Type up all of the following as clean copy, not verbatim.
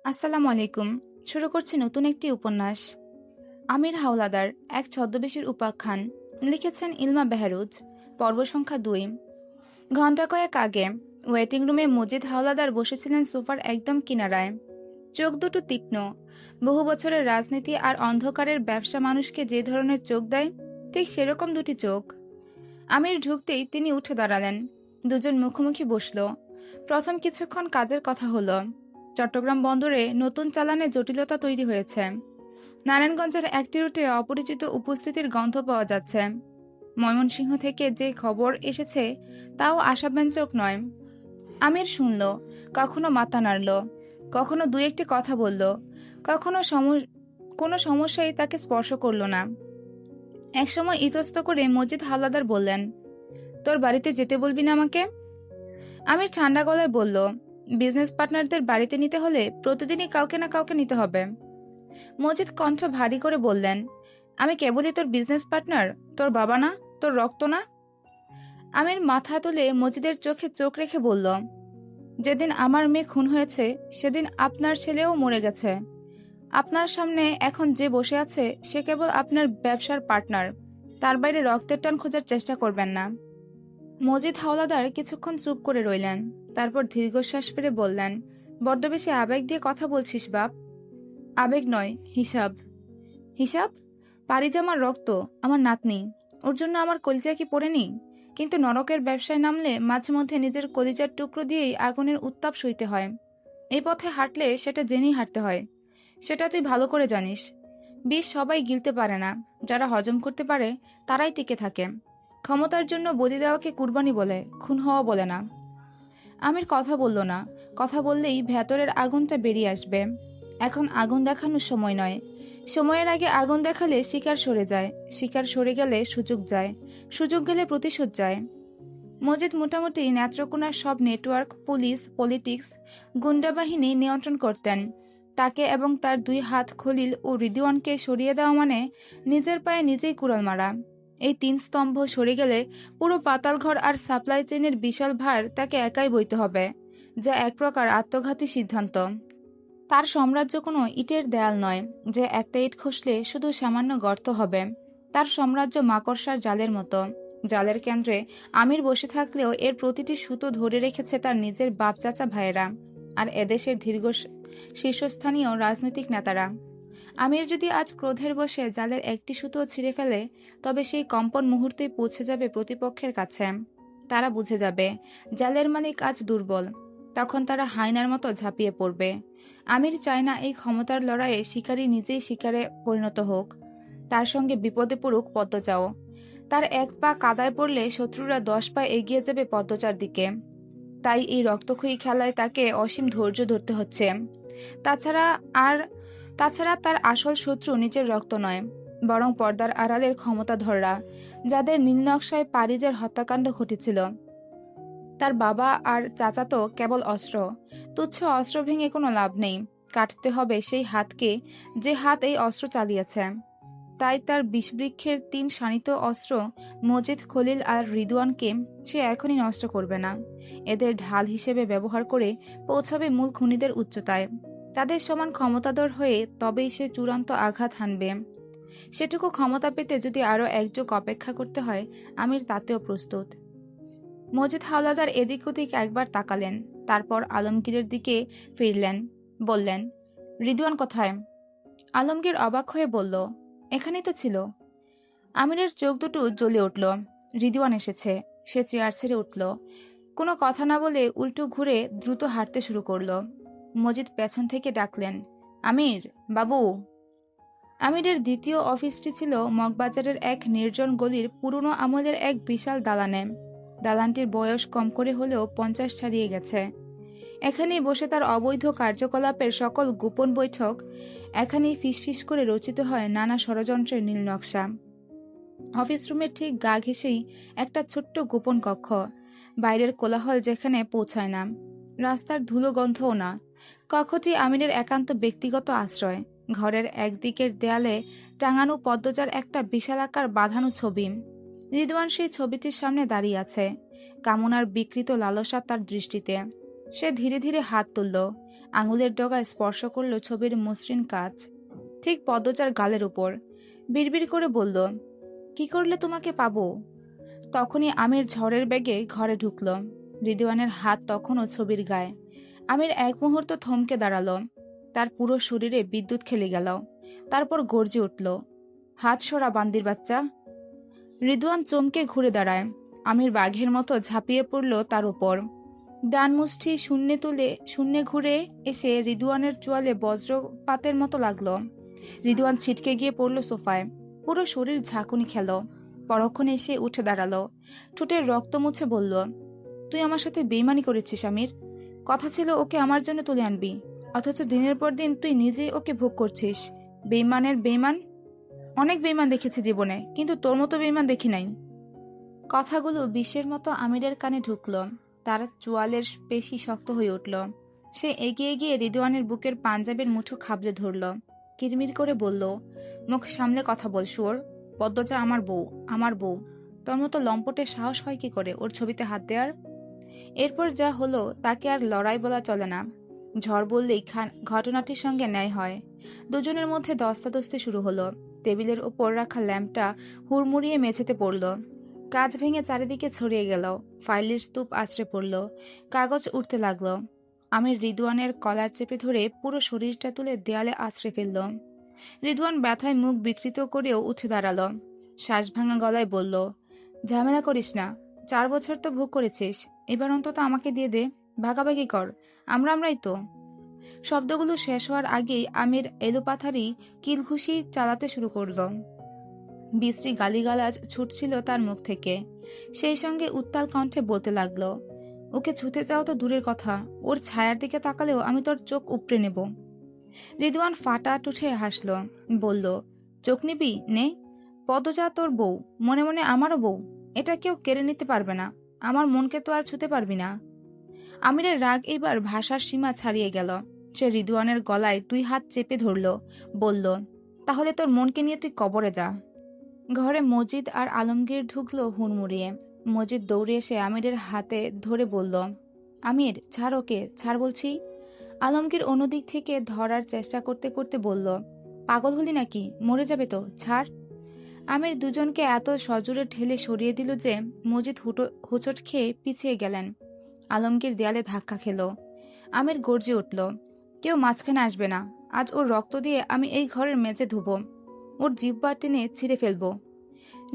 আসসালামু আলাইকুম। শুরু করছি নতুন একটি উপন্যাস। আমির হাওলাদার, এক ছদ্মবেশের উপাখ্যান। লিখেছেন ইলমা বেহরুজ। পর্ব সংখ্যা ২। ঘণ্টা কয়েক আগে ওয়েটিং রুমে মজিদ হাওলাদার বসেছিলেন সোফার একদম কিনারায়। চোখ দুটো তীক্ষ্ণ। বহু বছরের রাজনীতি আর অন্ধকারের ব্যবসা মানুষকে যে ধরনের চোখ দেয়, ঠিক সেরকম দুটি চোখ। আমির ঢুকতেই তিনি উঠে দাঁড়ালেন। দুজন মুখোমুখি বসল। প্রথম কিছুক্ষণ কাজের কথা হলো। চট্টগ্রাম বন্দরে নতুন চালানে জটিলতা তৈরি হয়েছে। নারায়ণগঞ্জের একটি রুটে অপরিচিত উপস্থিতির গন্ধ পাওয়া যাচ্ছে। ময়মনসিংহ থেকে যে খবর এসেছে তাও আশাব্যঞ্জক নয়। আমির শুনল, কখনো মাথা নাড়ল, কখনো দু একটি কথা বলল, কখনো কোনো সমস্যাই তাকে স্পর্শ করল না। একসময় ইতস্ত করে মজিদ হাওলাদার বললেন, তোর বাড়িতে যেতে বলবি না আমাকে? আমির ঠান্ডা গলায় বলল, বিজনেস পার্টনারদের বাড়িতে নিতে হলে প্রতিদিনই কাউকে না কাউকে নিতে হবে। মজিদ কণ্ঠ ভারী করে বললেন, আমি কেবলই তোর বিজনেস পার্টনার, তোর বাবা না, তোর রক্ত না। আমির মাথা তুলে মজিদের চোখে চোখ রেখে বলল, যেদিন আমার মেয়ে খুন হয়েছে সেদিন আপনার ছেলেও মরে গেছে। আপনার সামনে এখন যে বসে আছে সে কেবল আপনার ব্যবসার পার্টনার, তার বাইরে রক্তের টান খোঁজার চেষ্টা করবেন না। মজিদ হাওলাদার কিছুক্ষণ চুপ করে রইলেন। তারপর দীর্ঘশ্বাস ফেলে বললেন, বড্ড বেশি আবেগ দিয়ে কথা বলছিস বাপ। আবেগ নয়, হিসাব। হিসাব? পারিজামার রক্ত, আমার নাতনি, ওর জন্য আমার কলিজা কি পড়েনি? কিন্তু নরকের ব্যবসায় নামলে মাঝে মধ্যে নিজের কলিজার টুকরো দিয়েই আগুনের উত্তাপ সইতে হয়। এই পথে হাঁটলে সেটা জেনেই হাঁটতে হয়। সেটা তুই ভালো করে জানিস। বিষ সবাই গিলতে পারে না, যারা হজম করতে পারে তারাই টিকে থাকে। ক্ষমতার জন্য বলি দেওয়াকে কুরবানি বলে, খুন হওয়া বলে না। আমির কথা বলল না। কথা বললেই ভেতরের আগুনটা বেরিয়ে আসবে। এখন আগুন দেখানোর সময় নয়। সময়ের আগে আগুন দেখালে শিকার সরে যায়, শিকার সরে গেলে সুযোগ যায়, সুযোগ গেলে প্রতিশোধ যায়। মজিদ মোটামুটি নেত্রকোনার সব নেটওয়ার্ক, পুলিশ, পলিটিক্স, গুন্ডা বাহিনী নিয়ন্ত্রণ করতেন। তাকে এবং তার দুই হাত খলিল ও রিদওয়ানকে সরিয়ে দেওয়া মানে নিজের পায়ে নিজেই কুড়াল মারা। এই তিন স্তম্ভ সরে গেলে পুরো পাতালঘর আর সাপ্লাই চেইনের বিশাল ভার তাকে একাই বইতে হবে, যা এক প্রকার আত্মঘাতী সিদ্ধান্ত। তার সাম্রাজ্য কোনো ইটের দেয়াল নয় যে একটা ইট খসলে শুধু সামান্য গর্ত হবে। তার সাম্রাজ্য মাকড়সার জালের মতো। জালের কেন্দ্রে আমির বসে থাকলেও এর প্রতিটি সুতো ধরে রেখেছে তার নিজের বাপ চাচা ভাইয়েরা আর এদেশের দীর্ঘ শীর্ষস্থানীয় রাজনৈতিক নেতারা। আমির যদি আজ ক্রোধের বশে জালের একটি সুতো ছিঁড়ে ফেলে, তবে সেই কম্পন মুহূর্তেই পৌঁছে যাবে প্রতিপক্ষের কাছে। তারা বুঝে যাবে জালের মালিক আজ দুর্বল। তখন তারা হায়নার মতো ঝাঁপিয়ে পড়বে। আমির চায় না এই ক্ষমতার লড়াইয়ে শিকারী নিজেই শিকারে পরিণত হোক। তার সঙ্গে বিপদে পড়ুক পদ্মচাও। তার এক পা কাদায় পড়লে শত্রুরা 10 পা এগিয়ে যাবে পদ্মচার দিকে। তাই এই রক্তক্ষয়ী খেলায় তাকে অসীম ধৈর্য ধরতে হচ্ছে। তাছাড়া আর তাছাড়া তার আসল শত্রু নিজের রক্ত নয়, বরং পর্দার আড়ালের ক্ষমতাধররা, যাদের নীলনকশায় পারিজের হত্যাকাণ্ড ঘটেছিল। তার বাবা আর চাচা তো কেবল অস্ত্র। তুচ্ছ অস্ত্র ভেঙে কোনো লাভ নেই। কাটতে হবে সেই হাতকে, যে হাত এই অস্ত্র চালিয়েছে। তাই তার বিষবৃক্ষের 3 শানিত অস্ত্র মজিদ, খলিল আর রিদওয়ানকে সে এখনই নষ্ট করবে না। এদের ঢাল হিসেবে ব্যবহার করে পৌঁছাবে মূল খুনিদের উচ্চতায়। তাদের সমান ক্ষমতাধর হয়ে তবেই সে চূড়ান্ত আঘাত হানবে। সেটুকু ক্ষমতা পেতে যদি আরও এক যুগ অপেক্ষা করতে হয়, আমির তাতেও প্রস্তুত। মজিদ হাওলাদার এদিক ওদিক একবার তাকালেন, তারপর আলমগীরের দিকে ফিরলেন। বললেন, রিদওয়ান কোথায়? আলমগীর অবাক হয়ে বলল, এখানেই তো ছিল। আমিরের চোখ দুটো জ্বলে উঠল। রিদওয়ান এসেছে। সে চেয়ার ছেড়ে উঠল। কোনো কথা না বলে উল্টো ঘুরে দ্রুত হাঁটতে শুরু করল। মজিদ পেছন থেকে ডাকলেন, আমির বাবু। আমিরের দ্বিতীয় অফিসটি ছিল মগবাজারের এক নির্জন গলির পুরনো আমলের এক বিশাল দালানে। দালানটির বয়স কম করে হলেও 50 ছাড়িয়ে গেছে। এখানেই বসে তার অবৈধ কার্যকলাপের সকল গোপন বৈঠক। এখানেই ফিসফিস করে রচিত হয় নানা ষড়যন্ত্রের নীল নকশা। অফিস রুমের ঠিক গা ঘেঁষেই একটা ছোট্ট গোপন কক্ষ। বাইরের কোলাহল যেখানে পৌঁছায় না, রাস্তার ধুলো গন্ধও না। কক্ষটি আমিরের একান্ত ব্যক্তিগত আশ্রয়। ঘরের একদিকের দেয়ালে টাঙানো পদ্মজার একটা বিশালাকার বাঁধানো ছবি। রিদওয়ান সেই ছবিটির সামনে দাঁড়িয়ে আছে। কামনার বিকৃত লালসা তার দৃষ্টিতে। সে ধীরে ধীরে হাত তুলল। আঙুলের ডগায় স্পর্শ করল ছবির মসৃণ কাজ, ঠিক পদ্মজার গালের উপর। বিড়বিড় করে বলল, কি করলে তোমাকে পাবো? তখনই আমির ঝড়ের বেগে ঘরে ঢুকল। রিদওয়ানের হাত তখনও ছবির গায়ে। আমির এক মুহূর্ত থমকে দাঁড়ালো। তার পুরো শরীরে বিদ্যুৎ খেলে গেল। তারপর গর্জে উঠল, হাত সরা বান্দির বাচ্চা! রিদওয়ান চমকে ঘুরে দাঁড়ায়। আমির বাঘের মতো ঝাঁপিয়ে পড়ল তার উপর। ডান মুষ্টি শূন্যে ঘুরে এসে রিদওয়ানের চোয়ালে বজ্রপাতের মতো লাগলো। রিদওয়ান ছিটকে গিয়ে পড়ল সোফায়। পুরো শরীর ঝাঁকুনি খেল। পরক্ষণে এসে উঠে দাঁড়ালো। ঠোঁটের রক্ত মুছে বলল, তুই আমার সাথে বেইমানি করেছিস আমির। কথা ছিল ওকে আমার জন্য তুলে আনবি, অথচ দিনের পর দিন তুই নিজেই ওকে ভোগ করছিস। বেইমানের বেইমান। অনেক বেইমান দেখেছি জীবনে, কিন্তু তোর মতো বেইমান দেখি নাই। কথাগুলো বিষের মতো আমিরের কানে ঢুকল। তার চোয়ালের পেশি শক্ত হয়ে উঠল। সে এগিয়ে গিয়ে রিদওয়ানের বুকের পাঞ্জাবের মুঠো খাবলে ধরল। কিরমির করে বলল, মুখ সামলে কথা বল শুয়োর। পদ্মজা আমার বউ, আমার বউ। তোর মতো লম্পটের সাহস হয় কি করে ওর ছবিতে হাত দেওয়ার? এরপর যা হলো তাকে আর লড়াই বলা চলে না। ঝড় বললেই ঘটনাটির সঙ্গে ন্যায় হয়। দুজনের মধ্যে দস্তাদস্তি শুরু হলো। টেবিলের ওপর রাখা ল্যাম্পটা হুড়মুড়িয়ে মেঝেতে পড়ল। কাঁচ ভেঙে চারিদিকে ছড়িয়ে গেল। ফাইলের স্তূপ আছড়ে পড়ল। কাগজ উঠতে লাগলো। আমির রিদওয়ানের কলার চেপে ধরে পুরো শরীরটা তুলে দেয়ালে আছড়ে ফেলল। রিদওয়ান ব্যথায় মুখ বিকৃত করেও উঠে দাঁড়ালো। শ্বাস ভাঙা গলায় বলল, ঝামেলা করিস না। 4 বছর তো ভোগ করেছিস, এবার অন্তত আমাকে দিয়ে দে। ভাগাভাগি কর, আমরাই তো। শব্দগুলো শেষ হওয়ার আগেই আমির এলোপাথারি কিলঘুষি চালাতে শুরু করল। বিশ্রী গালিগালাজ ছুটছিল তার মুখ থেকে। সেই সঙ্গে উত্তাল কণ্ঠে বলতে লাগলো, ওকে ছুতে চাও তো দূরের কথা, ওর ছায়ার দিকে তাকালেও আমি তোর চোখ উপড়ে নেব। রিদওয়ান ফাটা উঠে হাসল, বলল, চোখ নিবি নে। পদ্মজা তোর বউ, মনে মনে আমারও বউ। এটা কেউ কেড়ে নিতে পারবে না। আমার মনকে তো আর ছুতে পারবি না। আমিরের রাগ এবার ভাষার সীমা ছাড়িয়ে গেল। সে রিদওয়ানের গলায় 2 হাত চেপে ধরল, বলল, তাহলে তোর মনকে নিয়ে তুই কবরে যা। ঘরে মজিদ আর আলমগীর ঢুকলো হুড়মুড়িয়ে। মজিদ দৌড়ে এসে আমিরের হাতে ধরে বলল, আমির ছাড় ওকে, ছাড় বলছি। আলমগীর অন্যদিক থেকে ধরার চেষ্টা করতে করতে বলল, পাগল হলি নাকি? মরে যাবে তো, ছাড়। আমির দুজনকে এত সজোরে ঠেলে সরিয়ে দিল যে মজিদ হোঁচট খেয়ে পিছিয়ে গেলেন। আলমগীর দেয়ালে ধাক্কা খেল। আমির গর্জে উঠল, কেউ মাঝখানে আসবে না। আজ ওর রক্ত দিয়ে আমি এই ঘরের মেঝে ধুবো। ওর জিহ্বা টেনে ছিঁড়ে ফেলবো।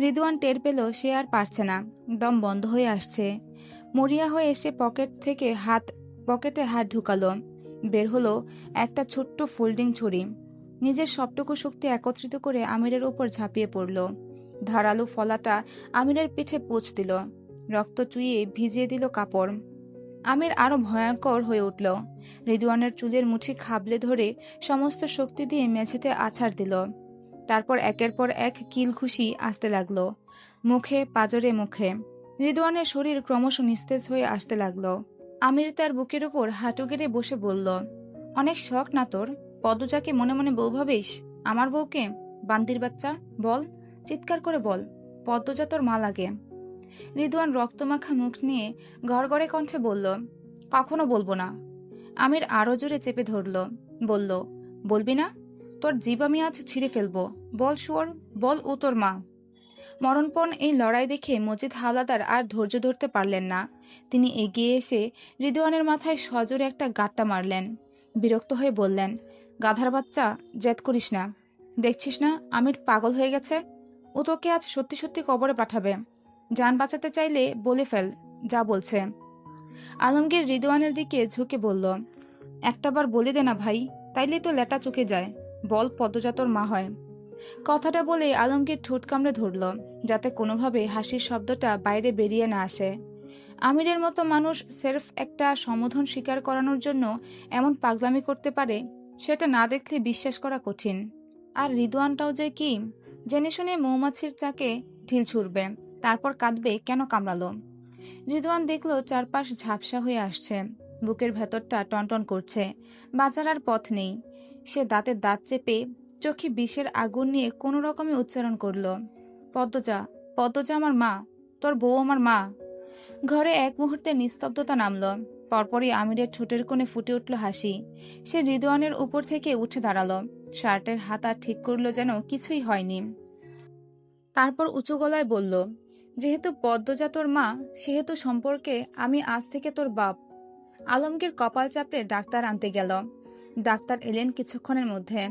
রিদওয়ান টের পেল সে আর পারছে না, দম বন্ধ হয়ে আসছে। মরিয়া হয়ে এসে পকেটে হাত ঢুকালো। বের হলো একটা ছোট্ট ফোল্ডিং ছুরি। নিজের সবটুকু শক্তি একত্রিত করে আমিরের ওপর ঝাঁপিয়ে পড়ল। ধারালো ফলাটা আমিরের পিঠে পোঁছ দিল। রক্ত চুইয়ে ভিজিয়ে দিল কাপড়। আমির আরো ভয়ঙ্কর হয়ে উঠল। রিদওয়ানের চুলের মুঠি খাবলে ধরে সমস্ত শক্তি দিয়ে মেঝেতে আছাড় দিল। তারপর একের পর এক কিলঘুষি আসতে লাগলো, মুখে পাঁজরে মুখে। রিদওয়ানের শরীর ক্রমশ নিস্তেজ হয়ে আসতে লাগলো। আমির তার বুকের উপর হাঁটু গেড়ে বসে বলল, অনেক শখ না তোর? পদ্মজাকে মনে মনে বউ ভাবিস? আমার বউকে? বান্দির বাচ্চা, বল, চিৎকার করে বল, পদ্মজা তোর মা লাগে। রিদওয়ান রক্তমাখা মুখ নিয়ে গড়গড়ে কণ্ঠে বলল, কখনো বলবো না। আমির আরো জোরে চেপে ধরল, বলল, বলবি না? তোর জিভ আমি আজ ছিঁড়ে ফেলবো। বল শুয়োর, বল ও তোর মা। মরণপণ এই লড়াই দেখে মজিদ হাওলাদার আর ধৈর্য ধরতে পারলেন না। তিনি এগিয়ে এসে রিদওয়ানের মাথায় সজোরে একটা গাঁট্টা মারলেন। বিরক্ত হয়ে বললেন, গাধার বাচ্চা, জেদ করিস না। দেখছিস না আমির পাগল হয়ে গেছে? ও তোকে আজ সত্যি সত্যি কবরে পাঠাবে। জান বাঁচাতে চাইলে বলে ফেল যা বলছে। আলমগীর রিদওয়ানের দিকে ঝুঁকে বলল, একটাবার বলে দে না ভাই, তাইলে তো লেটা চুকে যায়। বল পদ্মজা তোর মা হয়। কথাটা বলে আলমগীর ঠোঁট কামড়ে ধরল, যাতে কোনোভাবে হাসির শব্দটা বাইরে বেরিয়ে না আসে। আমিরের মতো মানুষ সেরফ একটা সম্বোধন স্বীকার করানোর জন্য এমন পাগলামি করতে পারে, সেটা না দেখলে বিশ্বাস করা কঠিন। আর রিদওয়ানটাও যে কি, জেনে শুনে মৌমাছির চাকে ঢিল ছুড়বে, তারপর কাঁদবে কেন কামড়ালো। রিদওয়ান দেখলো চারপাশ ঝাপসা হয়ে আসছে। বুকের ভেতরটা টনটন করছে। বাঁচার আর পথ নেই। সে দাঁতে দাঁত চেপে চোখে বিষের আগুন নিয়ে কোনো রকমে উচ্চারণ করল, পদ্মজা, পদ্মজা আমার মা, তোর বউ আমার মা। ঘরে এক মুহূর্তে নিস্তব্ধতা নামল। পরপরই আমিরের ঠোঁটের কোণে ফুটে উঠল হাসি। সে রিদওয়ানের উপর থেকে উঠে দাঁড়ালো, শার্টের হাতা ঠিক করলো যেন কিছুই হয়নি। তারপর উঁচু গলায় বলল, যেহেতু পদ্মজা তোর মা, সেহেতু সম্পর্কে আমি আজ থেকে তোর বাপ। আলমগীর কপাল চাপড়ে ডাক্তার আনতে গেল। ডাক্তার এলেন কিছুক্ষণের মধ্যে।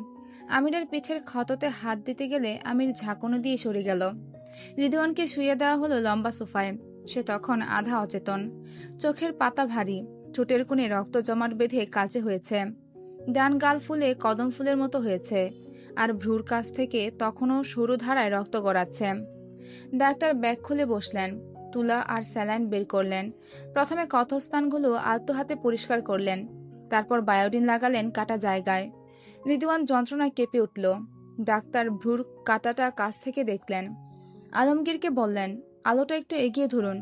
আমিরের পিঠের ক্ষততে হাত দিতে গেলে আমির ঝাঁকুনি দিয়ে সরে গেল। রিদওয়ানকে শুইয়ে দেওয়া হলো লম্বা সোফায়। সে তখন আধা অচেতন, চোখের পাতা ভারী, ঠোঁটের কোণে রক্ত জমাট বেঁধে কালচে হয়েছে, ডান গাল ফুলে কদম ফুলের মতো হয়েছে, আর ভ্রুর কাছ থেকে তখনও সরু ধারায় রক্ত গড়াচ্ছে। ডাক্তার ব্যাগ খুলে বসলেন, তুলা আর স্যালাইন বের করলেন। প্রথমে ক্ষতস্থানগুলো আলতো হাতে পরিষ্কার করলেন, তারপর বায়োডিন লাগালেন কাটা জায়গায়। রিদওয়ান যন্ত্রণায় কেঁপে উঠল। ডাক্তার ভ্রুর কাটাটা কাছ থেকে দেখলেন। আলমগীরকে বললেন, আলোটা একটু এগিয়ে ধরুন।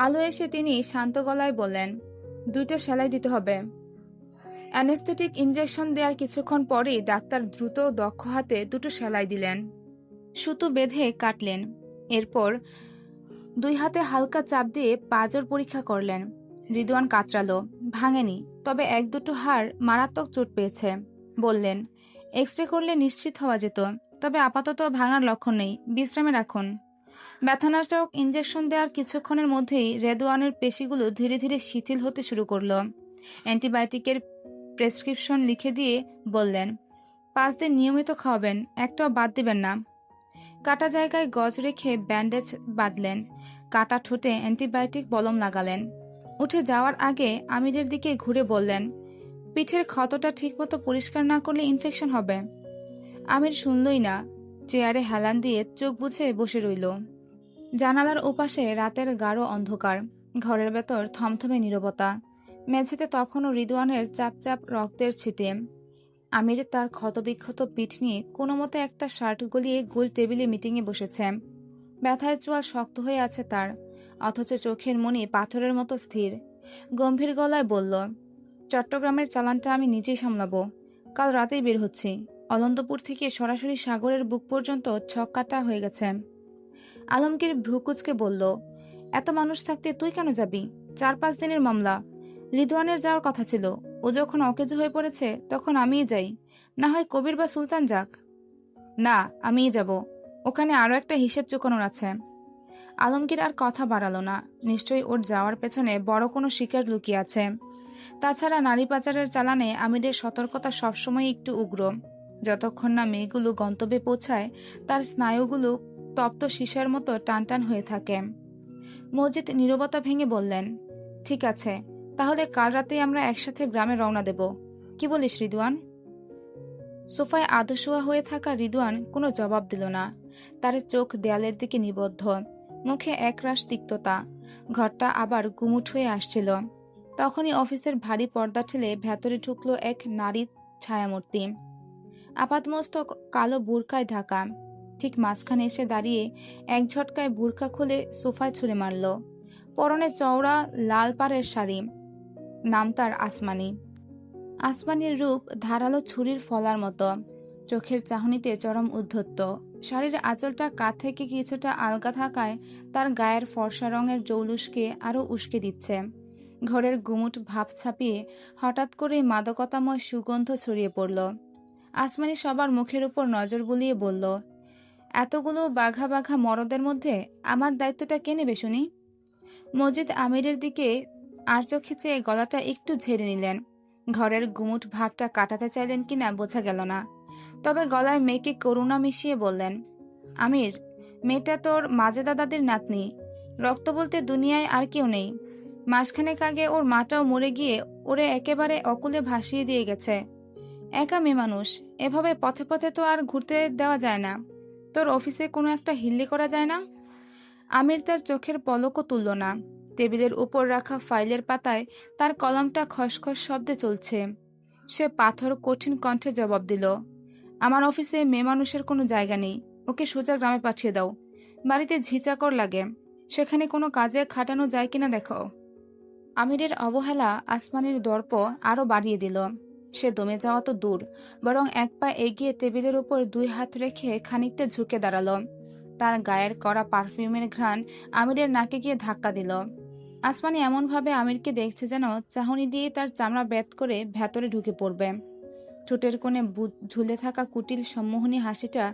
আলো এসে তিনি শান্ত গলায় বললেন, 2টা সেলাই দিতে হবে। অ্যানেস্থেটিক ইনজেকশন দেওয়ার কিছুক্ষণ পরেই ডাক্তার দ্রুত দক্ষ হাতে 2টো সেলাই দিলেন, সুতো বেঁধে কাটলেন। এরপর 2 হাতে হালকা চাপ দিয়ে পাঁজর পরীক্ষা করলেন। রিদওয়ান কাতরালো, ভাঙেনি, তবে 1-2টো হাড় মারাত্মক চোট পেয়েছে। বললেন, এক্স রে করলে নিশ্চিত হওয়া যেত, তবে আপাতত ভাঙার লক্ষণ নেই, বিশ্রামে রাখুন। ব্যথানাশক ইনজেকশন দেওয়ার কিছুক্ষণের মধ্যেই রেদওয়ানের পেশিগুলো ধীরে ধীরে শিথিল হতে শুরু করলো। অ্যান্টিবায়োটিকের প্রেসক্রিপশন লিখে দিয়ে বললেন, 5 দিন নিয়মিত খাওয়াবেন, একটাও বাদ দিবেন না। কাটা জায়গায় গজ রেখে ব্যান্ডেজ বাঁধলেন, কাটা ঠোঁটে অ্যান্টিবায়োটিক মলম লাগালেন। উঠে যাওয়ার আগে আমিরের দিকে ঘুরে বললেন, পিঠের ক্ষতটা ঠিকমতো পরিষ্কার না করলে ইনফেকশন হবে। আমির শুনলই না, চেয়ারে হেলান দিয়ে চোখ বুজে বসে রইল। জানালার ওপাশে রাতের গাঢ় অন্ধকার, ঘরের ভেতর থমথমে নীরবতা। মেঝেতে তখনও রিদওয়ানের চাপ চাপ রক্তের ছিটে। আমির তার ক্ষতবিক্ষত পিঠ নিয়ে কোনো মতে একটা শার্ট গলিয়ে গোল টেবিলে মিটিংয়ে বসেছে। ব্যথায় চোয়াল শক্ত হয়ে আছে তার, অথচ চোখের মনি পাথরের মতো স্থির। গম্ভীর গলায় বলল, চট্টগ্রামের চালানটা আমি নিজেই সামলাবো। কাল রাতেই বের হচ্ছি। অলন্দপুর থেকে সরাসরি সাগরের বুক পর্যন্ত ছক কাটা হয়ে গেছে। আলমগীর ভ্রুকুচকে বলল, এত মানুষ থাকতে তুই কেন যাবি? 4-5 দিনের মামলা। রিদওয়ানের যাওয়ার কথা ছিল, ও যখন অকেজো হয়ে পড়েছে তখন আমিই যাই, না হয় কবির বা সুলতান যাক। না, আমিই যাব, ওখানে আরও একটা হিসেব চুকানোর আছে। আলমগীর আর কথা বাড়ালো না, নিশ্চয়ই ওর যাওয়ার পেছনে বড় কোনো শিকার লুকিয়ে আছে। তাছাড়া নারী পাচারের চালানে আমিরের সতর্কতা সবসময় একটু উগ্র। যতক্ষণ না মেয়েগুলো গন্তব্যে পৌঁছায় তার স্নায়ুগুলো তপ্ত সীসার মতো টানটান হয়ে থাকে। মজিদ নীরবতা ভেঙে বললেন, ঠিক আছে, তাহলে কাল রাতেই আমরা একসাথে গ্রামে রওনা দেব। কি বলিস রিদওয়ান? সোফায় আধশোয়া হয়ে থাকা রিদওয়ান কোনো জবাব দিল না। তার চোখ দেয়ালের দিকে নিবদ্ধ, মুখে একরাশ তিক্ততা। ঘরটা আবার গুমুট হয়ে আসছিল। তখনই অফিসের ভারী পর্দা ঠেলে ভেতরে ঢুকলো এক নারীর ছায়ামূর্তি, আপাতমস্তক কালো বুরকায় ঢাকা। ঠিক মাঝখানে এসে দাঁড়িয়ে এক ঝটকায় বুরকা খুলে সোফায় ছুঁড়ে মারল। পরনে চওড়া লাল পাড়ের শাড়ি, নাম তার আসমানি। আসমানির রূপ ধারালো ছুরির ফলার মতো, চোখের চাহনিতে চরম উদ্ধত্ত। শাড়ির আঁচলটা কাঁধ থেকে কিছুটা আলগা থাকায় তার গায়ের ফর্সা রঙের জৌলুসকে আরও উস্কে দিচ্ছে। ঘরের গুমুট ভাব ছাপিয়ে হঠাৎ করেই মাদকতাময় সুগন্ধ ছড়িয়ে পড়ল। আসমানি সবার মুখের উপর নজর বুলিয়ে বলল, এতগুলো বাঘা বাঘা মরদের মধ্যে আমার দায়িত্বটা কে নেবে শুনি? মজিদ আমিরের দিকে আর চোখে চেয়ে গলাটা একটু ঝেড়ে নিলেন। ঘরের গুমুট ভাবটা কাটাতে চাইলেন কিনা বোঝা গেল না, তবে গলায় মেয়েকে করুণা মিশিয়ে বললেন, আমির, মেয়েটা তোর মাজেদা দাদির নাতনি। রক্ত বলতে দুনিয়ায় আর কেউ নেই। মাসখানেক আগে ওর মাটাও মরে গিয়ে ওরে একেবারে অকুলে ভাসিয়ে দিয়ে গেছে। একা মেয়ে মানুষ, এভাবে পথে পথে তো আর ঘুরতে দেওয়া যায় না। তোর অফিসে কোনো একটা হিল্লি করা যায় না? আমির তার চোখের পলকও তুলল না। টেবিলের উপর রাখা ফাইলের পাতায় তার কলমটা খসখস শব্দে চলছে। সে পাথর কঠিন কণ্ঠে জবাব দিল, আমার অফিসে মেয়ে মানুষের কোনো জায়গা নেই। ওকে সোজা গ্রামে পাঠিয়ে দাও। বাড়িতে ঝিচাকর লাগে, সেখানে কোনো কাজে খাটানো যায় কিনা দেখো। আমিরের অবহেলা আসমানির দর্প আরও বাড়িয়ে দিল। সে দমে যাওয়া তো দূর, বরং এক পা এগিয়ে টেবিলের উপর 2 হাত রেখে খানিকটা ঝুঁকে দাঁড়ালো। তার গায়ের কড়া পারফিউমের ঘ্রাণ আমিরের নাকে গিয়ে ধাক্কা দিল। আসমানি এমনভাবে আমিরকে দেখছে যেন চাহনি দিয়ে তার চামড়া বেত করে ভেতরে ঢুকে পড়বে। ঠোঁটের কোণে ঝুলে থাকা কুটিল সম্মোহনী হাসিটা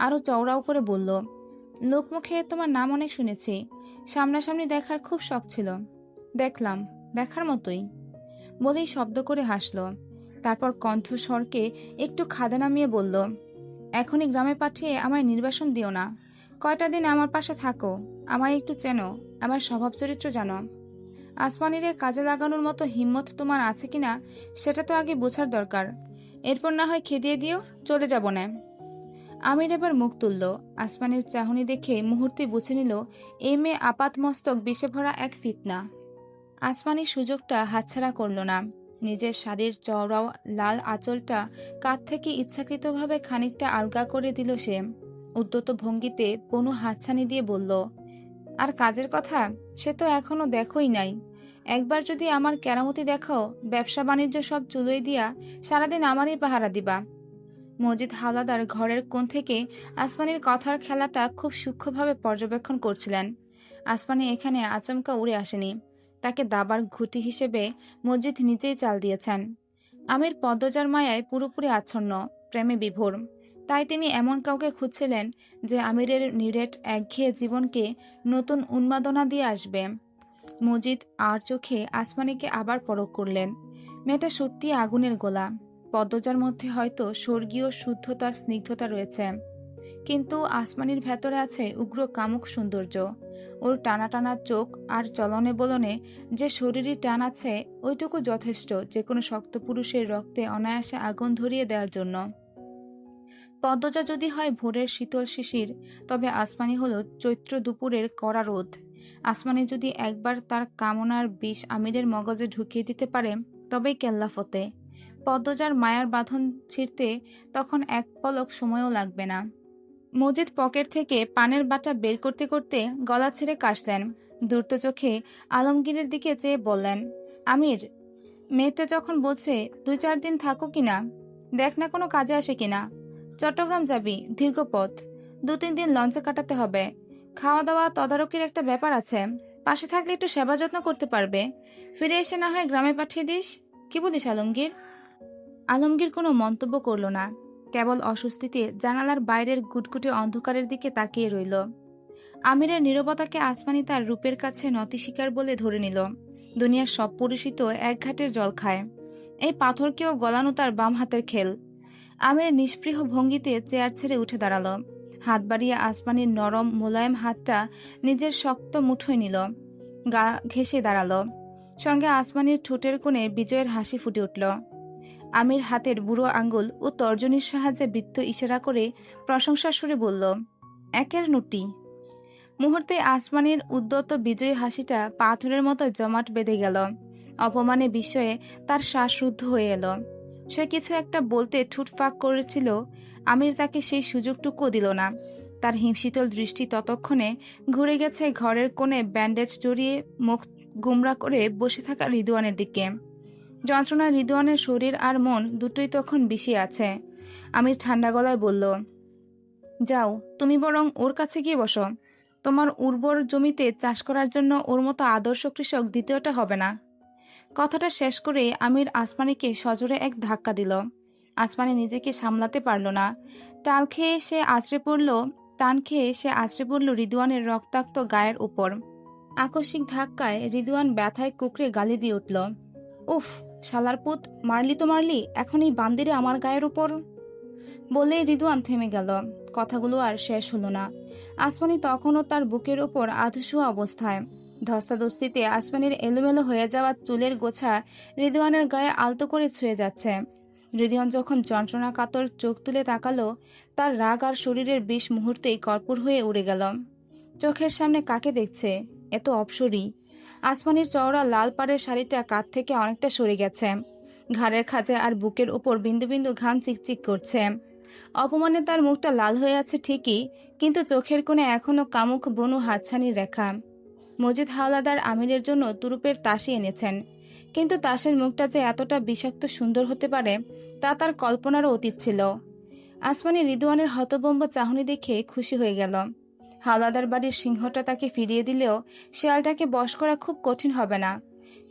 আরও চওড়াও করে বলল, লোকমুখে তোমার নাম অনেক শুনেছি, সামনাসামনি দেখার খুব শখ ছিল। দেখলাম, দেখার মতোই। বলেই শব্দ করে হাসল। তারপর কণ্ঠস্বরকে একটু খাদে নামিয়ে বলল, এখনই গ্রামে পাঠিয়ে আমায় নির্বাসন দিও না। কয়টা দিন আমার পাশে থাকো, আমায় একটু চেনো, আমার স্বভাব চরিত্র জানো। আসমানিরে কাজে লাগানোর মতো হিম্মত তোমার আছে কিনা সেটা তো আগে বোঝার দরকার। এরপর না হয় খেদিয়ে দিও, চলে যাব না। আমির এবার মুখ তুলল। আসমানির চাহনি দেখে মুহূর্তে বুঝে নিল এই মেয়ে আপাত মস্তক বিষে ভরা এক ফিতনা। আসমানি সুযোগটা হাতছাড়া করল না। নিজের শাড়ির চওড়াও লাল আঁচলটা কাঁধ থেকে ইচ্ছাকৃতভাবে খানিকটা আলগা করে দিল সে। উদ্যত ভঙ্গিতে বনু হাতছানি দিয়ে বলল, আর কাজের কথা সে তো এখনো দেখোই নাই। একবার যদি আমার কেরামতি দেখো, ব্যবসা বাণিজ্য সব চুলোই দিয়া সারাদিন আমারই পাহারা দিবা। মজিদ হাওলাদার ঘরের কোণ থেকে আসমানির কথার খেলাটা খুব সূক্ষ্মভাবে পর্যবেক্ষণ করছিলেন। আসমানি এখানে আচমকা উড়ে আসেনি, তাকে দাবার ঘুঁটি হিসেবে মসজিদ নিজেই চাল দিয়েছেন। আমির পদ্মজার মায়ায় পুরোপুরি আচ্ছন্ন, প্রেমে বিভোর। তাই তিনি এমন কাউকে খুঁজছিলেন যে আমিরের নিরেট একঘেয়ে জীবনকে নতুন উন্মাদনা দিয়ে আসবে। মজিদ আর চোখে আসমানিকে আবার পরখ করলেন। মেয়েটা সত্যি আগুনের গোলা। পদ্মজার মধ্যে হয়তো স্বর্গীয় শুদ্ধতা স্নিগ্ধতা রয়েছে, কিন্তু আসমানির ভেতরে আছে উগ্র কামুক সৌন্দর্য। ওর টানা টানা চোখ আর চলনে বলনে যে শরীরী টান আছে, ওইটুকু যথেষ্ট যে কোনো শক্ত পুরুষের রক্তে অনায়াসে আগুন ধরিয়ে দেওয়ার জন্য। পদ্মজা যদি হয় ভোরের শীতল শিশির, তবে আসমানি হলো চৈত্র দুপুরের কড়া রোদ। আসমানি যদি একবার তার কামনার বিষ আমিরের মগজে ঢুকিয়ে দিতে পারে, তবেই কেল্লা ফতে। পদ্মজার মায়ার বাঁধন ছিঁড়তে তখন এক পলক সময়ও লাগবে না। মজিদ পকেট থেকে পানের বাটা বের করতে করতে গলা ছেড়ে কাশলেন। দ্রুত চোখে আলমগীরের দিকে চেয়ে বললেন, আমির, মেয়েটা যখন বলছে 2-4 দিন থাকো কিনা, দেখ না কোনো কাজে আসে কিনা। চট্টগ্রাম যাবি, দীর্ঘ পথ, 2-3 দিন লঞ্চে কাটাতে হবে। খাওয়া দাওয়া তদারকির একটা ব্যাপার আছে, পাশে থাকলে একটু সেবা যত্ন করতে পারবে। ফিরে এসে না হয় গ্রামে পাঠিয়ে দিস। কি বলিস আলমগীর? আলমগীর কোনো মন্তব্য করল না, কেবল অস্বস্তিতে জানালার বাইরের গুটগুটে অন্ধকারের দিকে তাকিয়ে রইল। আমিরের নীরবতাকে আসমানি তার রূপের কাছে নতিস্বীকার বলে ধরে নিল। দুনিয়ার সব পুরুষই তো এক ঘাটের জল খায়, এই পাথরকেও গলানো তার বাম হাতের খেল। আমির নিষ্পৃহ ভঙ্গিতে চেয়ার ছেড়ে উঠে দাঁড়ালো। হাত বাড়িয়ে আসমানির নরম মোলায়েম হাতটা নিজের শক্ত মুঠোয় নিল, গা ঘেঁষে দাঁড়ালো। সঙ্গে আসমানির ঠোঁটের কোণে বিজয়ের হাসি ফুটে উঠল। আমির হাতের বুড়ো আঙ্গুল ও তর্জনীর সাহায্যে বৃত্ত ইশারা করে প্রশংসার সুরে বলল, একের নুটি। মুহূর্তে আসমানির উদ্যত বিজয়ী হাসিটা পাথরের মতো জমাট বেঁধে গেল। অপমানে বিস্ময়ে তার শ্বাসরুদ্ধ হয়ে এলো। সে কিছু একটা বলতে ঠুট ফাঁক করেছিল, আমির তাকে সেই সুযোগটুকুও দিল না। তার হিমশীতল দৃষ্টি ততক্ষণে ঘুরে গেছে ঘরের কোণে ব্যান্ডেজ জড়িয়ে মুখ গুমরা করে বসে থাকা রিদওয়ানের দিকে। যন্ত্রণায় রিদওয়ানের শরীর আর মন দুটোই তখন বিষিয়ে আছে। আমির ঠান্ডা গলায় বলল, যাও, তুমি বরং ওর কাছে গিয়ে বসো। তোমার উর্বর জমিতে চাষ করার জন্য ওর মতো আদর্শ কৃষক দ্বিতীয়টা হবে না। কথাটা শেষ করে আমির আসমানিকে সজোরে এক ধাক্কা দিল। আসমানি নিজেকে সামলাতে পারল না। টান খেয়ে সে আছড়ে পড়ল রিদওয়ানের রক্তাক্ত গায়ের উপর। আকস্মিক ধাক্কায় রিদওয়ান ব্যথায় কুকড়ে গালি দিয়ে উঠল, উফ, শালার পুত, মারলি তো মারলি, এখন এই বান্দিরে আমার গায়ের উপর। বলে রিদওয়ান থেমে গেল। কথাগুলো আর শেষ হলো না। আসমানি তখনও তার বুকের ওপর আধশোয়া অবস্থায়। ধস্তাধস্তিতে আসমানির এলোমেলো হয়ে যাওয়া চুলের গোছা রিদওয়ানের গায়ে আলতো করে ছুঁয়ে যাচ্ছে। রিদওয়ান যখন যন্ত্রণা কাতর চোখ তুলে তাকালো, তার রাগ আর শরীরের বিষ মুহূর্তেই কর্পূর হয়ে উড়ে গেল। চোখের সামনে কাকে দেখছে, এত অপসরী। আসমানির চওড়া লাল পাড়ের শাড়িটা কাঁধ থেকে অনেকটা সরে গেছে। ঘাড়ের খাঁজে আর বুকের ওপর বিন্দু বিন্দু ঘাম চিকচিক করছে। অপমানে তার মুখটা লাল হয়ে আছে ঠিকই, কিন্তু চোখের কোণে এখনো কামুক বনু হাতছানির রেখা। মজিদ হাওলাদার আমিরের জন্য তুরুপের তাসি এনেছেন, কিন্তু তাসের মুখটা যে এতটা বিষাক্ত সুন্দর হতে পারে তা তার কল্পনারও অতীত ছিল। আসমানি রিদওয়ানের হতবম্ব চাহনি দেখে খুশি হয়ে গেল। হাওলাদার বাড়ির সিংহটা তাকে ফিরিয়ে দিলেও শেয়ালটাকে বশ করা খুব কঠিন হবে না।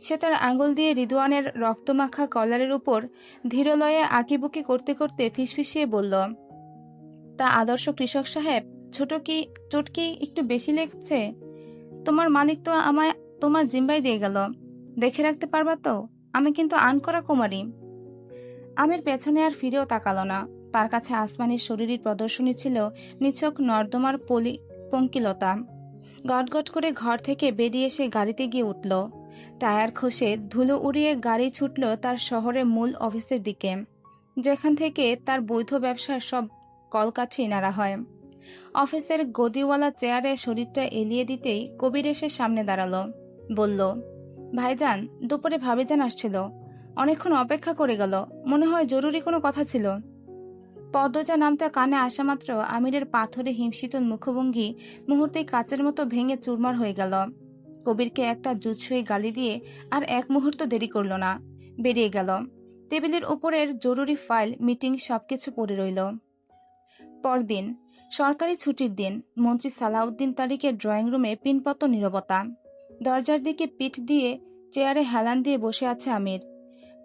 সে তার আঙুল দিয়ে রিদওয়ানের রক্তমাখা কলারের উপর ধীরলয়ে আঁকিবুকি করতে করতে ফিসফিসিয়ে বলল, তা আদর্শ কৃষক সাহেব, চোট কি একটু বেশি লেগেছে? তোমার মালিক তো আমায় তোমার জিম্বাই দিয়ে গেল, দেখে রাখতে পারবা তো? আমি কিন্তু আনকরা কুমারী। আমির পেছনে আর ফিরেও তাকালো না। তার কাছে আসমানির শরীরের প্রদর্শনী ছিল নিছক নর্দমার পঙ্কিলতা। গটগট করে ঘর থেকে বেরিয়ে এসে গাড়িতে গিয়ে উঠল। টায়ার খসে ধুলো উড়িয়ে গাড়ি ছুটল তার শহরের মূল অফিসের দিকে, যেখান থেকে তার বৈধ ব্যবসার সব কলকাঠি নাড়া হয়। অফিসের গদিওয়ালা চেয়ারে শরীরটা এলিয়ে দিতেই কবির এসে সামনে দাঁড়ালো। বলল, ভাইজান, দুপুরে ভাবিজান আসছিল, অনেকক্ষণ অপেক্ষা করে গেল, মনে হয় জরুরি কোনো কথা ছিল। পদ্মজা নামটা কানে আসা মাত্র আমিরের পাথরে হিমশীতল মুখভঙ্গি মুহূর্তেই কাচের মতো ভেঙে চুরমার হয়ে গেল। কবিরকে একটা জুৎসই গালি দিয়ে আর এক মুহূর্ত দেরি করল না, বেরিয়ে গেল। টেবিলের উপরের জরুরি ফাইল, মিটিং সবকিছু পড়ে রইল। পরদিন সরকারি ছুটির দিন। মন্ত্রী সালাউদ্দিন তারিকের ড্রয়িং রুমে পিনপত নীরবতা। দরজার দিকে পিঠ দিয়ে চেয়ারে হেলান দিয়ে বসে আছে আমির।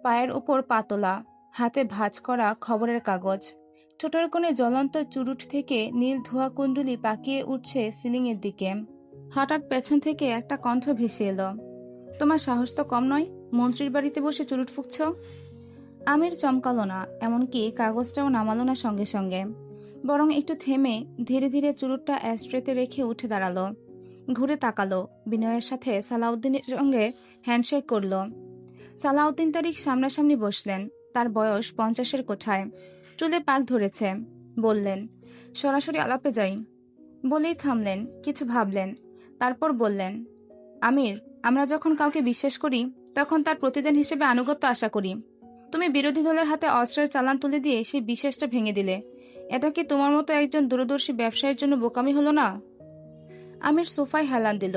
পায়ের উপর পাতলা, হাতে ভাঁজ করা খবরের কাগজ। ছোটর কোণে জ্বলন্ত চুরুট থেকে নীল ধোয়া কুণ্ডুলি পাকিয়ে উঠছে সিলিংয়ের দিকে। হঠাৎ পেছন থেকে একটা কণ্ঠ ভেসে এলো, তোমার সাহস তো কম নয়, মন্ত্রীর বাড়িতে বসে চুরুট ফুঁকছ। আমির চমকালো না, এমনকি কাগজটাও নামালো না সঙ্গে সঙ্গে, বরং একটু থেমে ধীরে ধীরে চুরুটটা অ্যাস্ট্রেতে রেখে উঠে দাঁড়ালো। ঘুরে তাকালো, বিনয়ের সাথে সালাউদ্দিনের সঙ্গে হ্যান্ডশেক করল। সালাউদ্দিন তারিক সামনাসামনি বসলেন। তার বয়স 50-এর কোঠায়, চুলে পাক ধরেছে। বললেন, সরাসরি আলাপে যাই। বলেই থামলেন, কিছু ভাবলেন, তারপর বললেন, আমির, আমরা যখন কাউকে বিশ্বাস করি তখন তার প্রতিদান হিসেবে আনুগত্য আশা করি। তুমি বিরোধী দলের হাতে অস্ত্রের চালান তুলে দিয়ে সেই বিশ্বাসটা ভেঙে দিলে। এটা কি তোমার মতো একজন দূরদর্শী ব্যবসায়ীর জন্য বোকামি হলো না? আমির সোফায় হেলান দিল।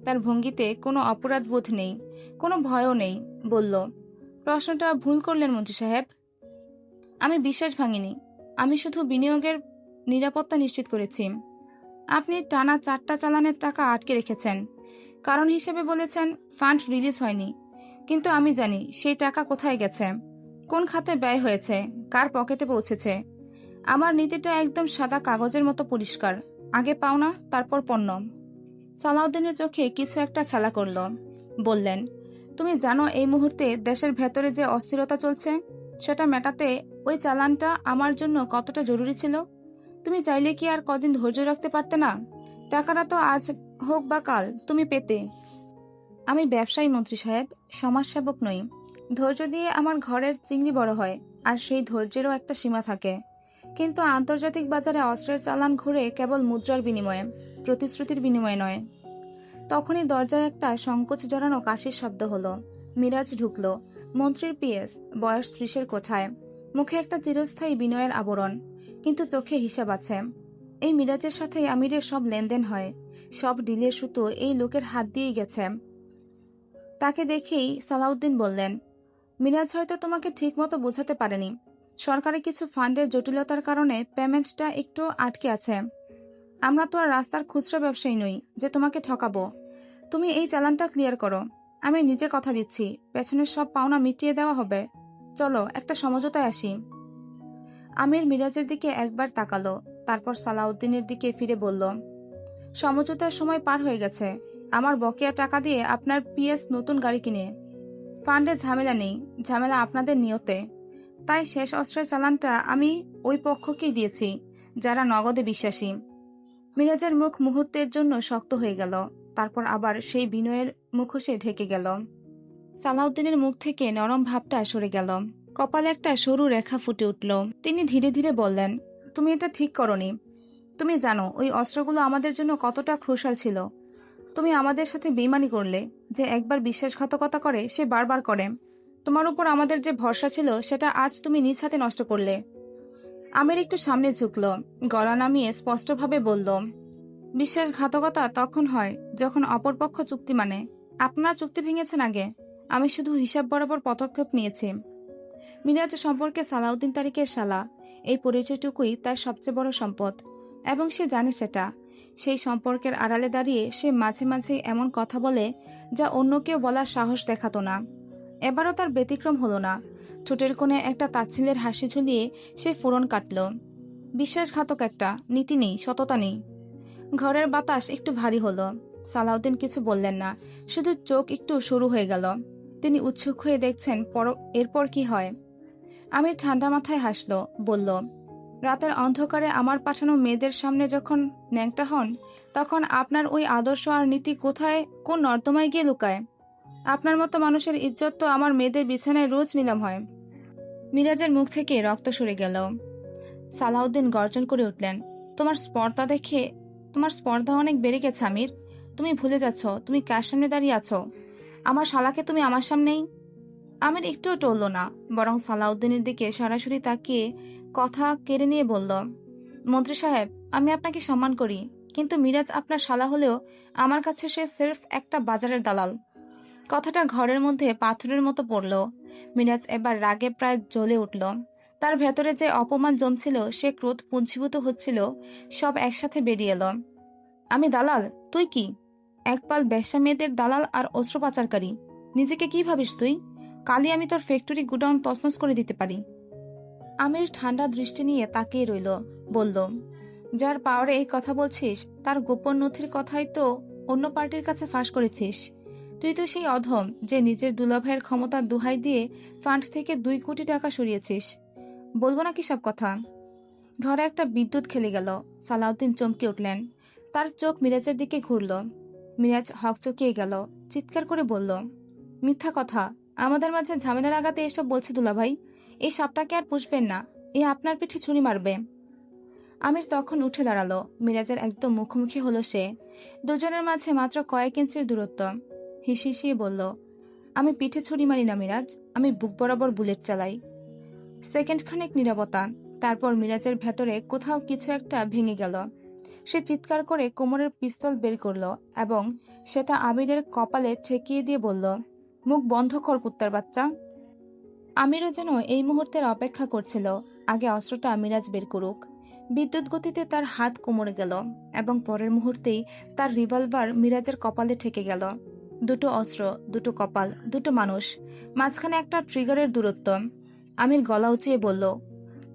তার ভঙ্গিতে কোনো অপরাধ বোধ নেই, কোনো ভয়ও নেই। বলল, প্রশ্নটা ভুল করলেন মন্ত্রী সাহেব। আমি বিশ্বাস ভাঙিনি, আমি শুধু বিনিয়োগের নিরাপত্তা নিশ্চিত করেছি। আপনি টানা 4টা চালানের টাকা আটকে রেখেছেন, কারণ হিসেবে বলেছেন ফান্ড রিলিজ হয়নি। কিন্তু আমি জানি সেই টাকা কোথায় গেছে, কোন খাতে ব্যয় হয়েছে, কার পকেটে পৌঁছেছে। আমার নীতিটা একদম সাদা কাগজের মতো পরিষ্কার, আগে পাওনা, তারপর পণ্য। সালাউদ্দিনের চোখে কিছু একটা খেলা করল। বললেন, তুমি জানো এই মুহূর্তে দেশের ভেতরে যে অস্থিরতা চলছে, সেটা মেটাতে ওই চালানটা আমার জন্য কতটা জরুরি ছিল। তুমি চাইলে কি আর কদিন ধৈর্য রাখতে পারতে না? টাকাটা তো আজ হোক বা কাল তুমি পেতে। আমি ব্যবসায়ী মন্ত্রী সাহেব, সমাজসেবক নই। ধৈর্য দিয়ে আমার ঘরের চিংড়ি বড় হয়, আর সেই ধৈর্যেরও একটা সীমা থাকে। কিন্তু আন্তর্জাতিক বাজারে অস্ত্রের চালান ঘুরে কেবল মুদ্রার বিনিময়ে, প্রতিশ্রুতির বিনিময়ে নয়। তখনই দরজায় একটা সংকোচ জড়ানো কাশির শব্দ হলো। মিরাজ ঢুকলো। মন্ত্রীর পিএস, বয়স 30-এর কোঠায়, মুখে একটা চিরস্থায়ী বিনয়ের আবরণ, কিন্তু চোখে হিসাব আছে। এই মিরাজের সাথে আমিরের সব লেনদেন হয়, সব ডিলের সুতো এই লোকের হাত দিয়েই গেছে। তাকে দেখেই সালাউদ্দিন বললেন, মিরাজ হয়তো তোমাকে ঠিক মতো বোঝাতে পারেনি। সরকারি কিছু ফান্ডের জটিলতার কারণে পেমেন্টটা একটু আটকে আছে। আমরা তো আর রাস্তার খুচরা ব্যবসায়ী নই যে তোমাকে ঠকাবো। তুমি এই চালানটা ক্লিয়ার করো, আমি নিজে কথা দিচ্ছি পেছনের সব পাওনা মিটিয়ে দেওয়া হবে। চলো একটা সমঝোতায় আসি। আমির মিরাজের দিকে একবার তাকালো, তারপর সালাউদ্দিনের দিকে ফিরে বলল, সমঝোতার সময় পার হয়ে গেছে। আমার বকেয়া টাকা দিয়ে আপনার পিএস নতুন গাড়ি কিনে। ফান্ডে ঝামেলা নেই, ঝামেলা আপনাদের নিয়তে। তাই শেষ অস্ত্রের চালানটা আমি ওই পক্ষকেই দিয়েছি যারা নগদে বিশ্বাসী। মিরাজের মুখ মুহূর্তের জন্য শক্ত হয়ে গেল, তারপর আবার সেই বিনয়ের মুখোশে ঢেকে গেল। সালাউদ্দিনের মুখ থেকে নরম ভাবটা সরে গেল, কপালে একটা সরু রেখা ফুটে উঠল। তিনি ধীরে ধীরে বললেন, তুমি এটা ঠিক করনি। তুমি জানো ওই অস্ত্রগুলো আমাদের জন্য কতটা ক্রুশাল ছিল। তুমি আমাদের সাথে বেইমানি করলে। যে একবার বিশ্বাসঘাতকতা করে সে বারবার করে। তোমার উপর আমাদের যে ভরসা ছিল সেটা আজ তুমি নিজ হাতে নষ্ট করলে। আমির একটু সামনে ঝুঁকল, গলা নামিয়ে স্পষ্টভাবে বলল, বিশ্বাসঘাতকতা তখন হয় যখন অপরপক্ষ চুক্তি মানে। আপনারা চুক্তি ভেঙেছেন আগে, আমি শুধু হিসাব বরাবর পদক্ষেপ নিয়েছি। মিরাজ সম্পর্কে সালাউদ্দিন তারিকের শালা, এই পরিচয়টুকুই তার সবচেয়ে বড় সম্পদ, এবং সে জানে সেটা। সেই সম্পর্কের আড়ালে দাঁড়িয়ে সে মাঝে মাঝে এমন কথা বলে যা অন্য কেউ বলার সাহস দেখাতো না। এবারও তার ব্যতিক্রম হলো না। ঠোঁটের কোণে একটা তাচ্ছিল্যের হাসি ঝুলিয়ে সে ফোড়ন কাটল। বিশ্বাসঘাতক একটা, নীতি নেই, সততা নেই। ঘরের বাতাস একটু ভারী হলো। সালাউদ্দিন কিছু বললেন না, শুধু চোখ একটু সরু হয়ে গেল। তিনি উৎসুক হয়ে দেখছেন এরপর কি হয়। আমির ঠান্ডা মাথায় হাসল, বলল, রাতের অন্ধকারে আমার পাঠানো মেয়েদের সামনে যখন ন্যাংটা হন, তখন আপনার ওই আদর্শ আর নীতি কোথায়, কোন নর্দমায় গিয়ে লুকায়? আপনার মতো মানুষের ইজ্জত তো আমার মেয়েদের বিছানায় রোজ নিলাম হয়। মিরাজের মুখ থেকে রক্ত সরে গেল। সালাউদ্দিন গর্জন করে উঠলেন, তোমার স্পর্ধা অনেক বেড়ে গেছে আমির। তুমি ভুলে যাচ্ছ তুমি কার সামনে দাঁড়িয়ে আছো। আমার শালাকে তুমি আমার সামনেই। আমির একটুও টলল না, বরং সালাউদ্দিনের দিকে সরাসরি তাকিয়ে কথা কেড়ে নিয়ে বলল, মন্ত্রী সাহেব, আমি আপনাকে সম্মান করি, কিন্তু মিরাজ আপনার শালা হলেও আমার কাছে সে সির্ফ একটা বাজারের দালাল। কথাটা ঘরের মধ্যে পাথরের মতো পড়ল। মিরাজ এবার রাগে প্রায় জ্বলে উঠল। তার ভেতরে যে অপমান জমছিল, সে ক্রোধ পুঞ্জীভূত হচ্ছিল, সব একসাথে বেরিয়ে এলো। আমি দালাল? তুই কি? একপাল বেশ্যা মেয়েদের দালাল আর অস্ত্র পাচারকারী। নিজেকে কি ভাবিস তুই? কালই আমি তোর ফ্যাক্টরি গুডাউন তছনছ করে দিতে পারি। আমির ঠান্ডা দৃষ্টি নিয়ে তাকিয়ে রইল, বলল, যার পাওয়ারে এই কথা বলছিস তার গোপন নথির কথাই তো অন্য পার্টির কাছে ফাঁস করেছিস। তুই তো সেই অধম যে নিজের দুলাভাইয়ের ক্ষমতার দোহাই দিয়ে ফান্ড থেকে 2 কোটি টাকা সরিয়েছিস। বলবো না কি সব কথা? ঘরে একটা বিদ্যুৎ খেলে গেল। সালাউদ্দিন চমকে উঠলেন। তার চোখ মিরাজের দিকে ঘুরল। মিরাজ হকচকিয়ে গেল, চিৎকার করে বলল, মিথ্যা কথা, আমাদের মাঝে ঝামেলা লাগাতে এসব বলছে দুলাভাই। এই সাপটাকে আর পুষবেন না, এ আপনার পিঠে ছুরি মারবে। আমির তখন উঠে দাঁড়ালো। মিরাজের একদম মুখোমুখি হলো সে। দুজনের মাঝে মাত্র কয়েক ইঞ্চির দূরত্ব। হিসিয়ে বলল, আমি পিঠে ছুরি মারি না মিরাজ, আমি বুক বরাবর বুলেট চালাই। সেকেন্ড খানেক নীরবতা। তারপর মিরাজের ভেতরে কোথাও কিছু একটা ভেঙে গেল। সে চিৎকার করে কোমরের পিস্তল বের করলো এবং সেটা আমিরের কপালে ঠেকিয়ে দিয়ে বলল, মুখ বন্ধ কর কুত্তার বাচ্চা। আমিরও যেন এই মুহূর্তের অপেক্ষা করছিল, আগে অস্ত্রটা মিরাজ বের করুক। বিদ্যুৎ গতিতে তার হাত কোমরে গেল এবং পরের মুহূর্তেই তার রিভলভার মিরাজের কপালে ঠেকে গেল। 2টো অস্ত্র, 2টো কপাল, 2টো মানুষ, মাঝখানে একটা ট্রিগারের দূরত্ব। আমির গলা উঁচিয়ে বলল,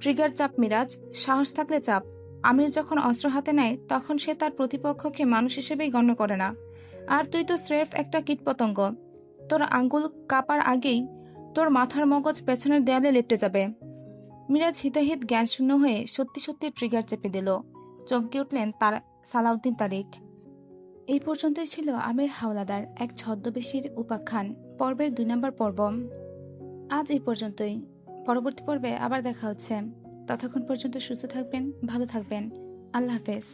ট্রিগার চাপ মিরাজ, সাহস থাকলে চাপ। আমির যখন অস্ত্র হাতে নেয় তখন সে তার প্রতিপক্ষকে মানুষ হিসেবেই গণ্য করে না। আর তুই তো স্রেফ একটা কীটপতঙ্গ। তোর আঙ্গুল কাপার আগেই তোর মাথার মগজ পেছনের দেয়ালে লেপটে যাবে। মিরাজ হিতাহিত জ্ঞানশূন্য হয়ে সত্যি সত্যি ট্রিগার চেপে দিল। চমকে উঠলেন সালাউদ্দিন তারিক। এই পর্যন্তই ছিল আমির হাওলাদার এক ছদ্মবেশীর উপাখ্যান পর্বের 2 নম্বর পর্ব। আজ এই পর্যন্তই। পরবর্তী পর্বে আবার দেখা হচ্ছে। ততক্ষণ পর্যন্ত সুস্থ থাকবেন, ভালো থাকবেন। আল্লাহ হাফেজ।